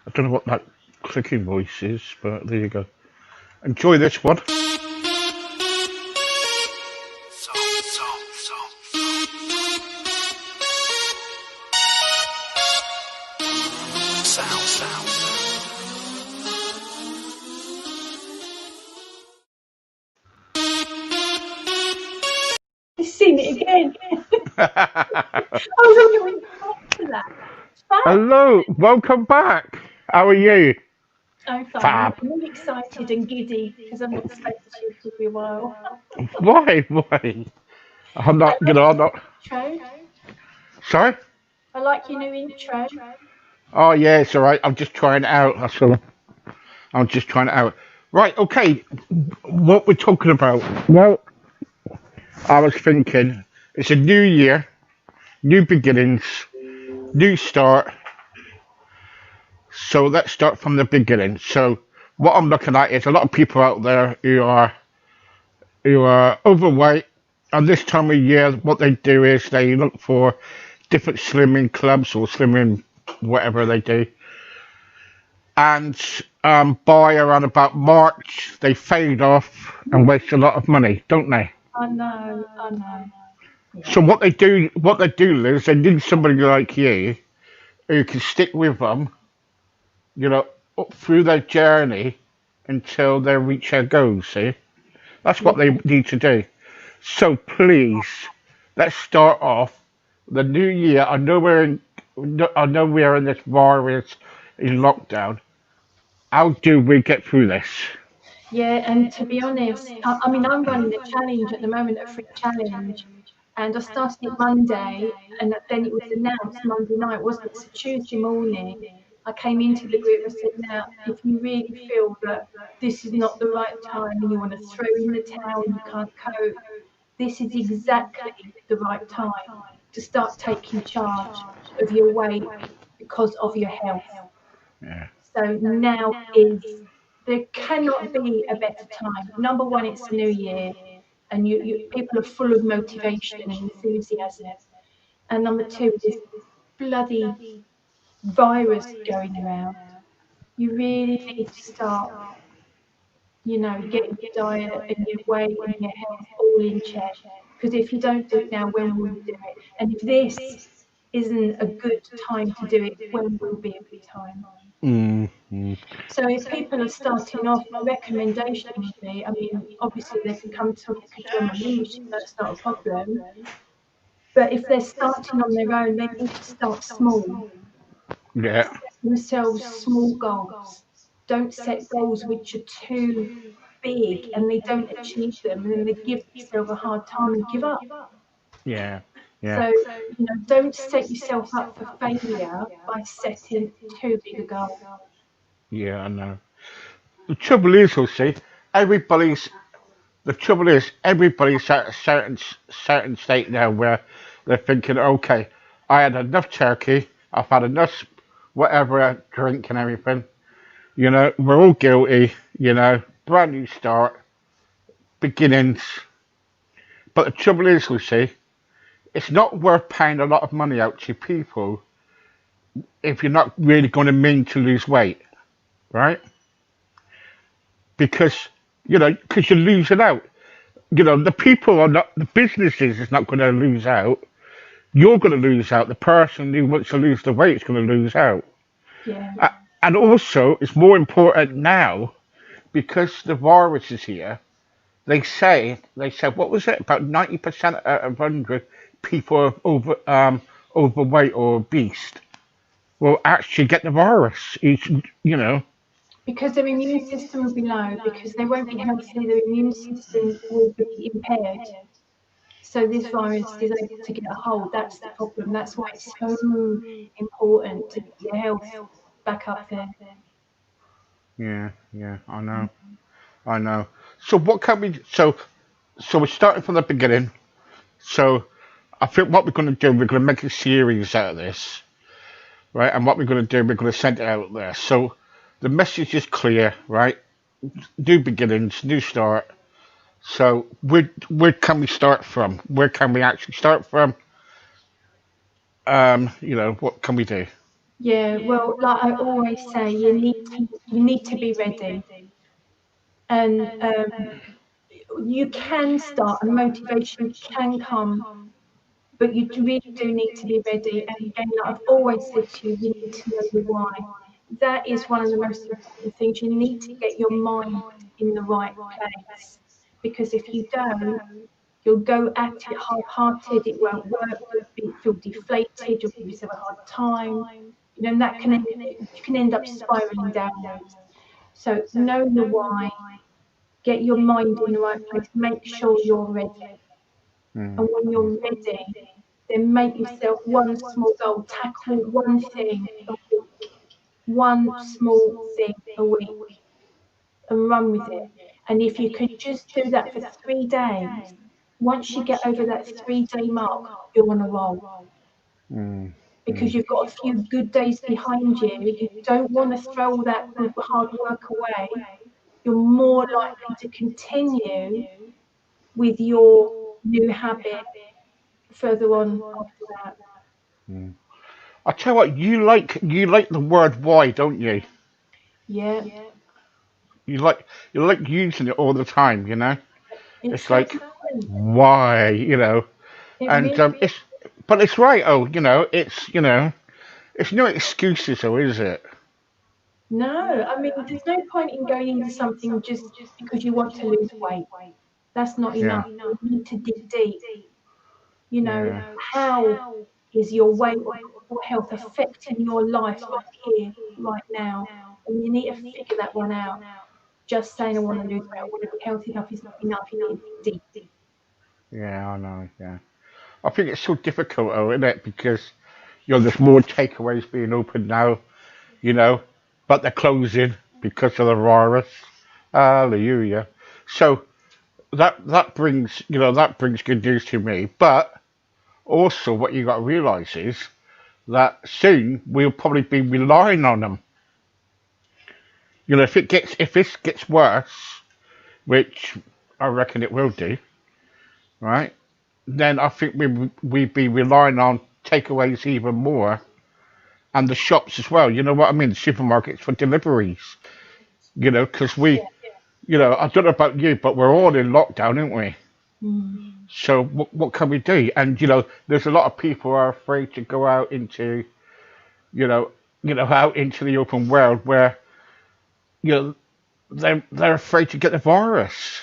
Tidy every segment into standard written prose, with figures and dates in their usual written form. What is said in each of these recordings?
I don't know what that clicking voice is, but there you go. Enjoy this one. You've seen it again. I was only after that. Fab. Hello, welcome back. How are you? I'm fine. I'm Fab. really excited and giddy because I've not spoken to you for a while. Why? Why? I'm I not, like I'm not. your intro. Sorry? I like your new intro. Oh, yeah, it's all right. I'm just trying it out. That's all. I'm just trying it out. Right, okay. What we're talking about. Well, I was thinking it's a new year, new beginnings, new start. So let's start from the beginning. So what I'm looking at is a lot of people out there who are overweight. And this time of year, what they do is they look for different slimming clubs or slimming whatever they do, and by around about March, they fade off and waste a lot of money, don't they? I know. I know. So Yeah. what they do is they need somebody like you who can stick with them, you know, up through their journey until they reach their goals. See, that's Yeah. what they need to do. So please, let's start off the new year. I know we're in this virus in lockdown. How do we get through this? Yeah. And to be honest, I mean, I'm running a challenge at the moment, a free challenge. And I started it Monday, and then it was announced Monday night, wasn't it? So Tuesday morning, I came into the group and said, now, if you really feel that this is not the right time and you want to throw in the towel and you can't cope, this is exactly the right time to start taking charge of your weight because of your health. Yeah, So now is there cannot be a better time. Number one, it's a new year, and people are full of motivation and enthusiasm. And number two, this bloody virus going around. You really need to start, getting your diet and your weight and your health all in check. Because if you don't do it now, when will you do it? And if this isn't a good time to do it, when will be a good time? mm, mm, So if people are starting off, my recommendation would be, I mean, obviously they can come to, they can join my membership, that's not a problem. But if they're starting on their own, they need to start small. yeah, Set themselves small goals. Don't set goals which are too big and they don't achieve them and then they give themselves a hard time and give up. yeah, yeah, So, don't set yourself up for failure by setting too big a goal. yeah. I know. The trouble is, you'll see, everybody's. The trouble is, everybody's at a certain state now where they're thinking, okay, I had enough turkey, I've had enough whatever drink and everything. We're all guilty. Brand new start, beginnings. But the trouble is, Lucy, it's not worth paying a lot of money out to people if you're not really going to mean to lose weight, right? Because because you're losing out. The people are not, the businesses is not going to lose out. You're going to lose out. The person who wants to lose the weight is going to lose out. Yeah. And also, it's more important now because the virus is here. They said, what was it? About 90% out of 100 people are overweight or obese will actually get the virus. Because their immune system will be low, because they won't be healthy, their immune system will be impaired. So this virus is able to get a hold. That's the problem. That's why it's so important to get your health back up there. Yeah, yeah, I know, I know. So what can we? So we're starting from the beginning. So I think what we're going to do, we're going to make a series out of this, right? And what we're going to do, we're going to send it out there. So the message is clear, right? New beginnings, new start. So where can we start from? Where can we actually start from? What can we do? Yeah, well, like I always say, you need to be ready, and you can start, and motivation can come, but you really do need to be ready. And again, like I've always said to you, you need to know the why. That is one of the most important things. You need to get your mind in the right place, because if you don't, you'll go at it half-hearted. It won't work. You'll feel deflated. You'll give yourself a hard time. And that can end up spiraling downwards. So know the why. Get your mind in the right place. Make sure you're ready. Mm. And when you're ready, then make yourself one small goal. Tackle one thing a week, one small thing a week, and run with it. And if you can just do that for 3 days, once you get over that 3 day mark, you're on a roll, Mm. because Mm. you've got a few good days behind you. You don't want to throw all that good hard work away. You're more likely to continue with your new habit further on after that. Mm. I tell you what, you like the word why, don't you? Yeah, You like you like using it all the time, you know? it's It's so like important. why, you know? It And really. it's but it's right, oh, it's no excuses though, is it? No, I mean, there's no point in going into something just because you want to lose weight. That's not Yeah. enough. You need to dig deep. Yeah. How is your weight or poor health affecting your life right here, right now? And you need to figure that one out. Just saying, I want to lose weight, I want to be healthy enough is not enough. You need to dig deep. Yeah, I know, yeah. I think it's so difficult, though, isn't it? Because there's more takeaways being open now, you know, but they're closing because of the virus. Hallelujah. So that brings good news to me. But also, what you got to realise is that soon we'll probably be relying on them. If this gets worse, which I reckon it will do, right? Then I think we'd be relying on takeaways even more, and the shops as well. You know what I mean? Supermarkets for deliveries. Because I don't know about you, but we're all in lockdown, aren't we? Mm. So what can we do? And there's a lot of people who are afraid to go out into you know out into the open world where you know they're afraid to get the virus.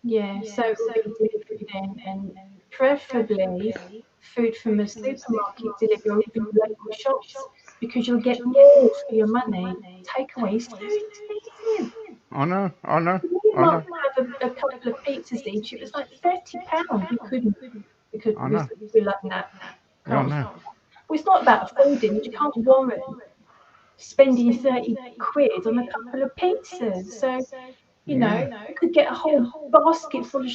Yeah, so it will be delivery then, and preferably food from a supermarket delivery or even local shops, because you'll get more for your money. Takeaway is so expensive. I know, I know, We I might know, have a couple of pizzas each. It was like £30. We couldn't, because I know, we're like that. yeah, I Can't. know. Well, it's not about affording. You can't warrant spending 30 quid on a couple of pizzas. So, Yeah. you could get a whole basket full of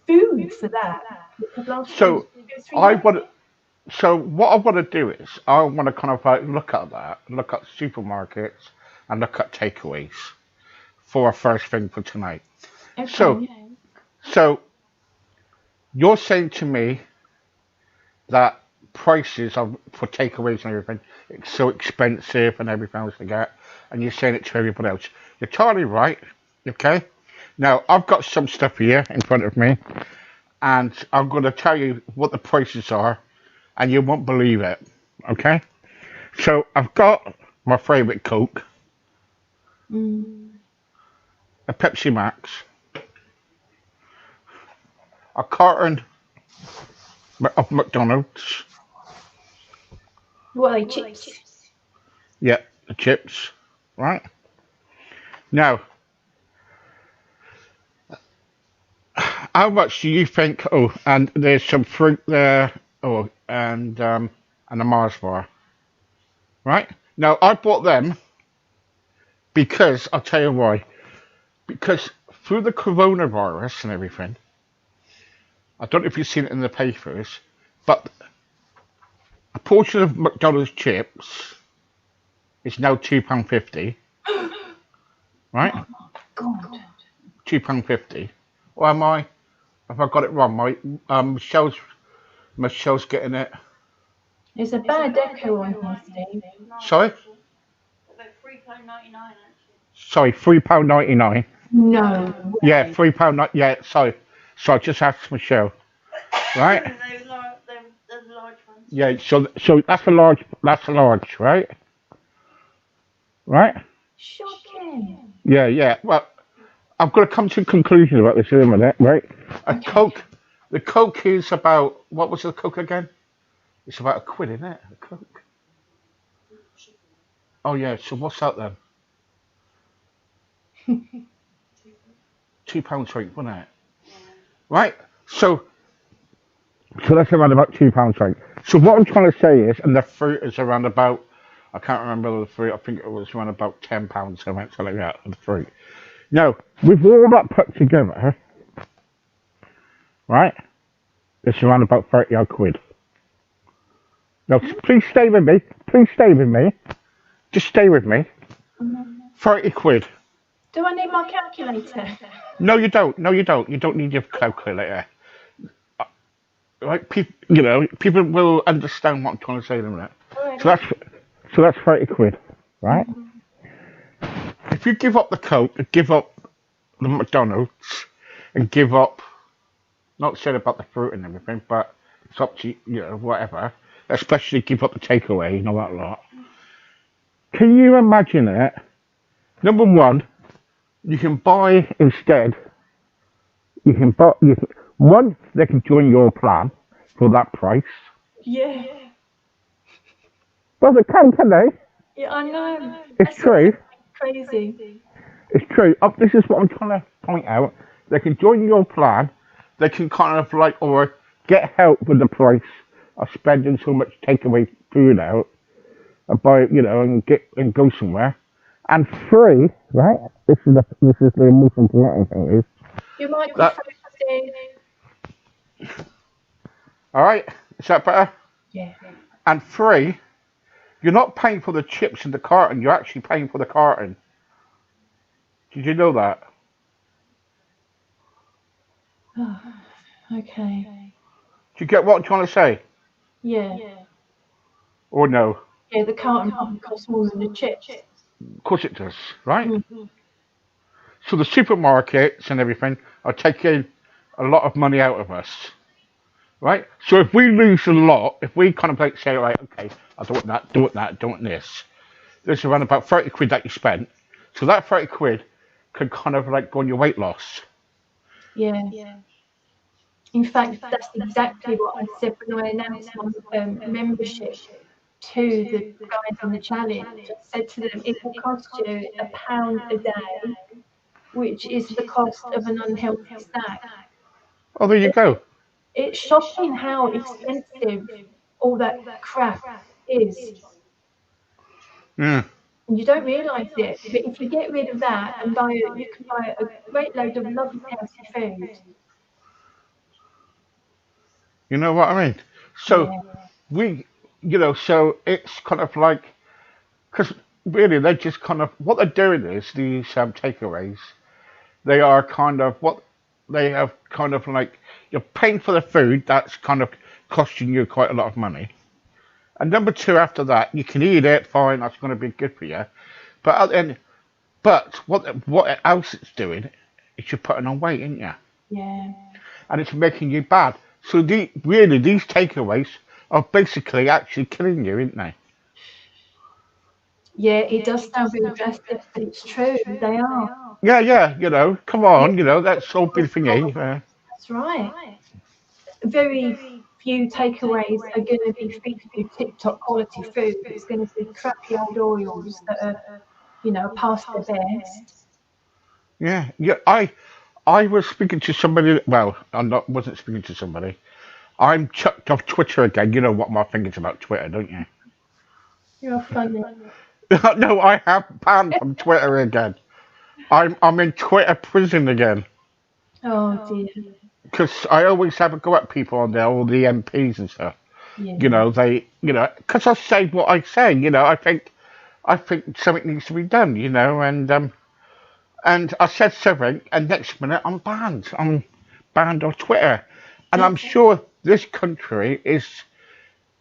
food for that. It could last you So 2 or 3 I days. want. So what I want to do is I want to kind of like look at supermarkets, and look at takeaways for a first thing for tonight. So Okay. so you're saying to me that prices for takeaways and everything it's so expensive and everything else to get, and you're saying it to everybody else. You're totally right. Okay. Now I've got some stuff here in front of me, and I'm going to tell you what the prices are, and you won't believe it. Okay. So I've got my favourite Coke, Mm. a Pepsi Max, a carton of McDonald's, What are they, chips? yeah, the chips, right? Now, how much do you think? Oh, and there's some fruit there. Oh, and a Mars bar, right? Now I bought them because I'll tell you why. Because through the coronavirus and everything, I don't know if you've seen it in the papers, but a portion of McDonald's chips is now £2.50, right? God. £2.50. Or am I? Have I got it wrong? Michelle's getting it. There's a bad echo on here, Steve. Sorry? About £3.99 actually. Sorry, £3.99. No Yeah, way. £3. Yeah, sorry. So I just asked Michelle. Right? Those large ones. Yeah, so that's a large, right? Right? Shocking. Yeah. Well, I've got to come to a conclusion about this in a minute, right? A Okay. Coke, the Coke is about, what was the Coke again? It's about £1, isn't it? A Coke. Oh yeah, so what's that then? £2 drink, wasn't it? Right? So that's around about £2 drink. So what I'm trying to say is, and the fruit is around about, I can't remember the fruit, I think it was around about £10, something like that, the fruit. Now, with all that put together, right, it's around about 30 odd quid. Now, please stay with me. Please stay with me. Just stay with me. 30 quid. Do I need my calculator? No, you don't. No, you don't. You don't need your calculator. Right? People will understand what I'm trying to say in a minute. So that's 30 quid, right? If you give up the Coke, give up the McDonald's, and give up, not said about the fruit and everything, but it's up to whatever. Especially give up the takeaway and all that lot. Can you imagine it? Number one, you can buy instead. You can buy. One, they can join your plan for that price. Yeah. Well, they can they? Yeah, I know. It's true. Crazy. It's true. This is what I'm trying to point out. They can join your plan. They can kind of or get help with the price of spending so much takeaway food out and buy, and go somewhere. And free, right? This is the most important thing is. You might be Steve. All right, is that better? Yeah. And free, you're not paying for the chips in the carton. You're actually paying for the carton. Did you know that? Oh, okay. Do you get what I'm trying to say? Yeah. Or no? Yeah, the carton probably costs more than the chips. Of course it does, right? Mm-hmm. So the supermarkets and everything are taking a lot of money out of us, right? So if we lose a lot, if we kind of say, right, okay, I don't want that, don't want this, there's around about 30 quid that you spent. So that 30 quid could kind of go on your weight loss. Yeah. In fact, that's exactly what I said when I announced my membership to the guys on the challenge. I said to them, it will cost you £1 a day, which is the cost of an unhealthy snack. Oh, there you go. It's shocking how expensive all that crap is. Mm. And you don't realise it, but if you get rid of that and you can buy a great load of lovely healthy food. You know what I mean? So so it's kind of because really they're just kind of, what they're doing is these takeaways, they are kind of they have kind of you're paying for the food that's kind of costing you quite a lot of money. And number two, after that, you can eat it, fine, that's going to be good for you. But what else it's doing is you're putting on weight, ain't you? Yeah. And it's making you bad. So these takeaways are basically actually killing you, aren't they? Yeah, it does sound really drastic, but it's true. They are. Yeah, come on, that's all good thingy. That's right. Very few takeaways are going to be feeding you tip-top quality food. It's going to be crappy old oils that are, past their best. Yeah. I was speaking to somebody. Well, wasn't speaking to somebody. I'm chucked off Twitter again. You know what my thing is about Twitter, don't you? You're funny. No, I have banned from Twitter again. I'm in Twitter prison again. Oh dear. Because I always have a go at people on there, all the MPs and stuff. Yeah. Because I say what I say. I think something needs to be done. And I said something, and next minute I'm banned. I'm banned on Twitter, and I'm sure this country is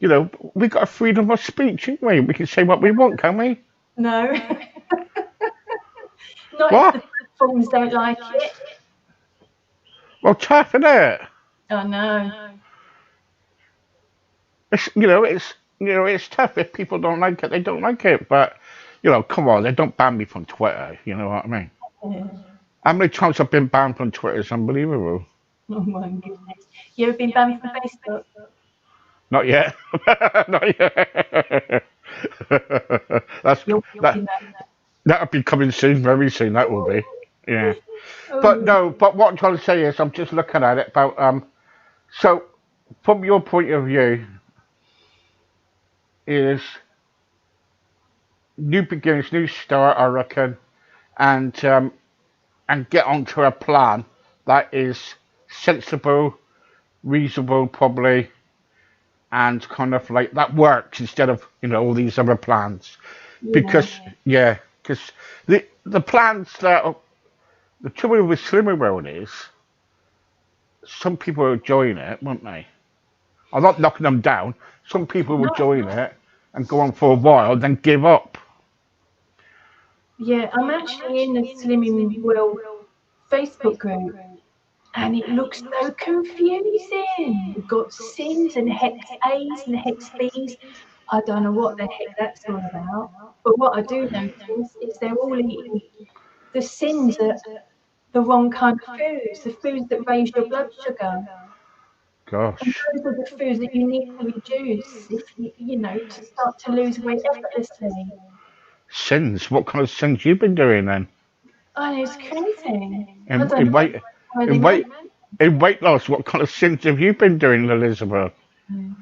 You know, we got a freedom of speech, haven't we? We can say what we want, can't we? No. Not if What? the platforms don't like it. Well, tough, isn't it? Oh no. It's tough. If people don't like it, they don't like it. But come on, they don't ban me from Twitter. You know what I mean? Yeah. How many times I've been banned from Twitter is unbelievable. Oh my goodness. You ever been banned from Facebook? Not yet. Not yet. That's You'll that. be there. That'll be coming soon, very soon. That will be. Yeah. But Oh, no. But what I'm trying to say is, I'm just looking at it about So, from your point of view, is new beginnings, new start, I reckon, and get onto a plan that is sensible, reasonable, probably, and kind of like that works instead of all these other plans. yeah. Because because the plans that the trouble with Slimming World is some people will join it, won't they? I'm not knocking them down. Some people will No. join it and go on for a while, then give up. Yeah, I'm actually in the Slimming World Facebook group, and it looks so confusing. We've got sins and hex A's and hex B's. I don't know what the heck that's all about. But what I do notice is they're all eating the sins are the wrong kind of foods, the foods that raise your blood sugar. And Gosh, those are the foods that you need to reduce if to start to lose weight effortlessly. sins. What kind of sins you been doing then? Oh, it's crazy. I In, don't in know weight, why they in make weight, in weight loss. What kind of sins have you been doing, Elizabeth? them.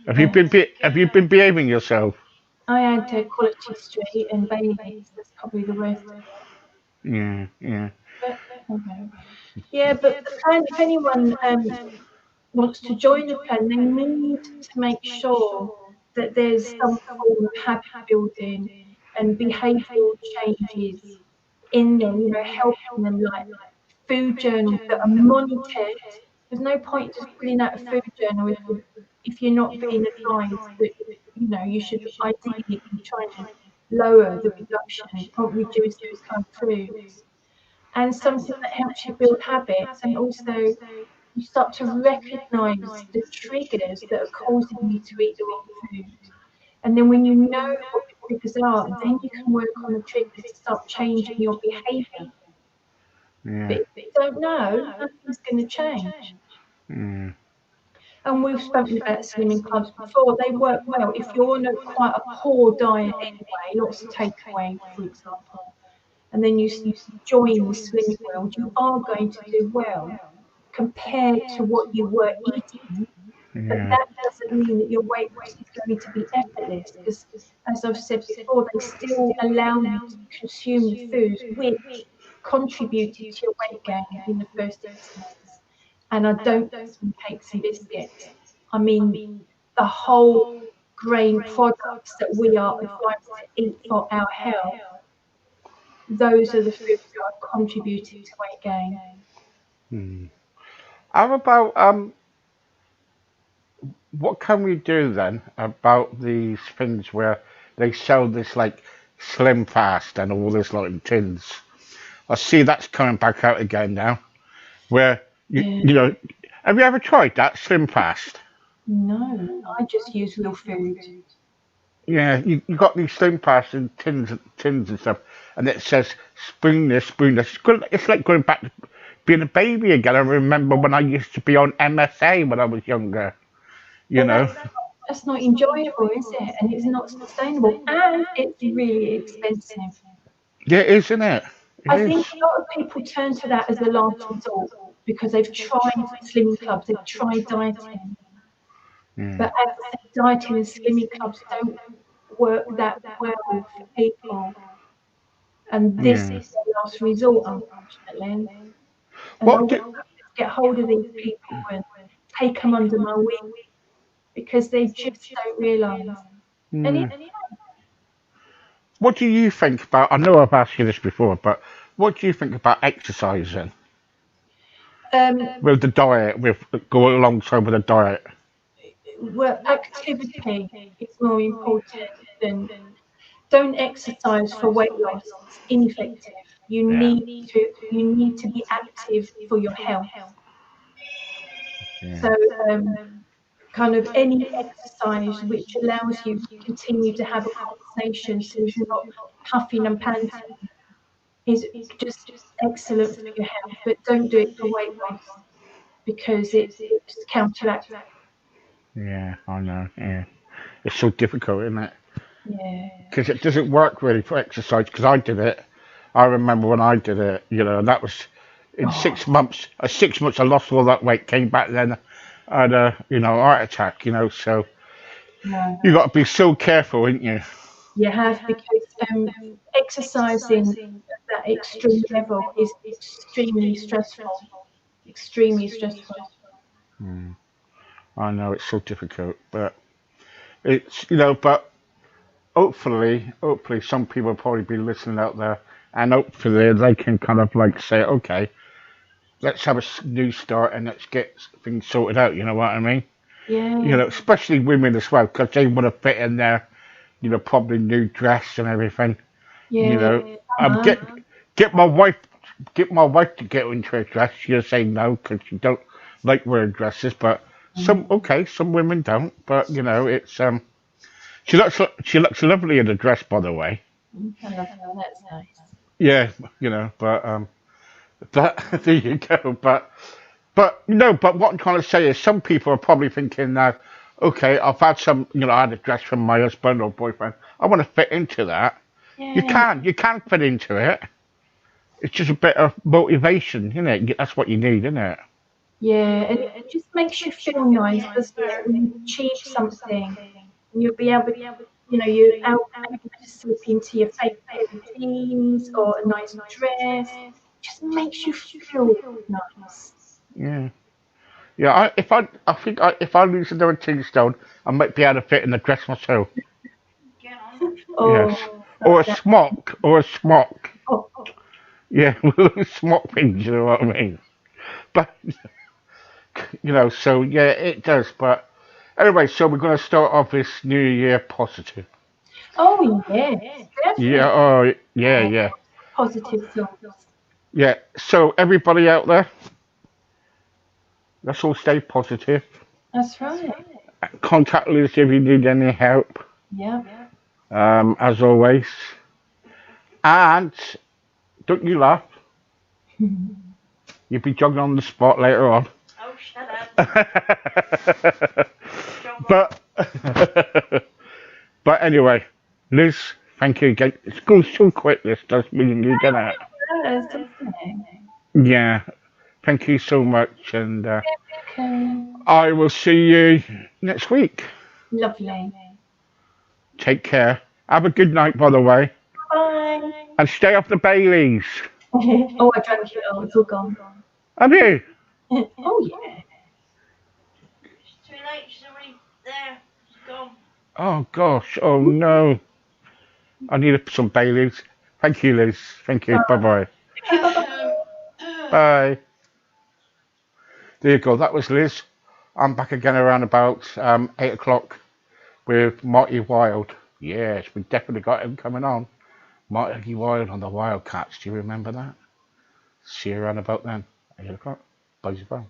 Have you been behaving yourself? I had Quality Street and Bailey's. That's probably the worst of it. Yeah, yeah, But, okay. Yeah, but the plan, if anyone wants to join the plan, they need to make sure that there's some form of habit building and behavioural changes in them, helping them, like food journals that are monitored. There's no point just filling out a food journal if you're not being advised that you should ideally be trying to lower the production or reduce those kind of foods. And something that helps you build habits, and also you start to recognise the triggers that are causing you to eat the wrong food. And then when you know what the triggers are, then you can work on the triggers to start changing your behaviour. yeah. But if you don't know, nothing's going to change. Mm, And we've spoken about slimming clubs before. They work well if you're on quite a poor diet anyway, lots of takeaway, for example, and then you join the slimming world, you are going to do well compared to what you were eating. But yeah, that doesn't mean that your weight loss is going to be effortless, because, as I've said before, they still allow you to consume the foods which contributed to your weight gain in the first instance. And I don't just mean cakes and biscuits. I mean the whole grain products that we are advised to eat for our health. Those are the foods that are contributing to weight gain. mm. How about what can we do then about these things where they sell this like Slim Fast and all this like in tins? I see that's coming back out again now. Where Yeah. have you ever tried that Slim Fast? No, I just use real food. Yeah, you got these Slim Fast in tins and stuff, and it says spoon this, spoon this. It's like going back to being a baby again. I remember when I used to be on MSA when I was younger. You But know. that's not enjoyable, is it? And it's not sustainable, and it's really expensive. Yeah, isn't it? It I is. think a lot of people turn to that as a last resort because they've tried slimming clubs, they've tried dieting, Yeah, but as I said, dieting and slimming clubs don't work that well for people, and this yeah. is the last resort, unfortunately. And I What would do? love to get hold of these people and take them under my wing because they just don't realise. And Yeah. What do you think about? I know I've asked you this before, but what do you think about exercising um, with the diet? With go alongside with the diet. well, activity is more important than. Don't exercise for weight loss. It's ineffective. Yeah. You need to be active for your health. Yeah. So kind of any exercise which allows you to continue to have a conversation so you're not puffing and panting is just excellent for your health. But don't do it for weight loss because it just counteracts. Yeah, I know. Yeah. It's so difficult, isn't it? Yeah. Because it doesn't work really for exercise. Because I did it. I remember when I did it, and that was in Oh, 6 months. 6 months, I lost all that weight, came back then, I had a, heart attack, so no. you got to be so careful, ain't you? You have because exercising at that extreme level is extremely stressful. Extremely stressful. Mm. I know it's so difficult, but it's, but hopefully some people will probably be listening out there, and hopefully they can kind of like say, okay, let's have a new start and let's get things sorted out. You know what I mean? Yeah. Especially women as well, because they want to fit in their, probably new dress and everything. You Yeah. know, get get my wife get my wife to get into a dress. She'll say no because she don't like wearing dresses. But some women don't. But it's she looks lovely in a dress, by the way. I love that. That's nice. Yeah, but there you go. But what I'm trying to say is some people are probably thinking now, okay, I've had I had a dress from my husband or boyfriend. I want to fit into that. Yeah. You can fit into it. It's just a bit of motivation, isn't it? That's what you need, isn't it? Yeah. And it just makes you feel nice, doesn't it? When you achieve something, and you'll be able, you're able to slip into your favorite pair of jeans or a nice dress. Just makes you feel nice. Yeah. Yeah, I think if I lose another 2 stone, I might be able to fit in the dress myself. Get on. Yes. Oh, Or a that, smock, or a smock. oh, Yeah, smock things, you know what I mean? But, so yeah, it does. But anyway, so we're going to start off this new year positive. oh yes, Yeah, definitely oh, yeah, yeah. positive thoughts. Yeah, so everybody out there, let's all stay positive. That's right. Contact us if you need any help, Yeah. as always. And don't you laugh, you'll be jogging on the spot later on. Oh, shut up. Jog on. But but anyway, Liz, thank you again. It's going so quick. This does mean you done it. That's something. Yeah, thank you so much, and Okay. I will see you next week. Lovely. Take care. Have a good night, by the way, Bye. and stay off the Baileys. Oh, I drank it all. It's all gone. Have you? Oh yeah. It's too late. She's already there. She's gone. Oh gosh. Oh no. I need some Baileys. Thank you, Liz. Thank you. Bye bye. Bye. There you go. That was Liz. I'm back again around about 8 o'clock with Marty Wild. Yes, we definitely got him coming on. Marty Wild on the Wildcats. Do you remember that? See you around about then. 8 o'clock. Bye bye.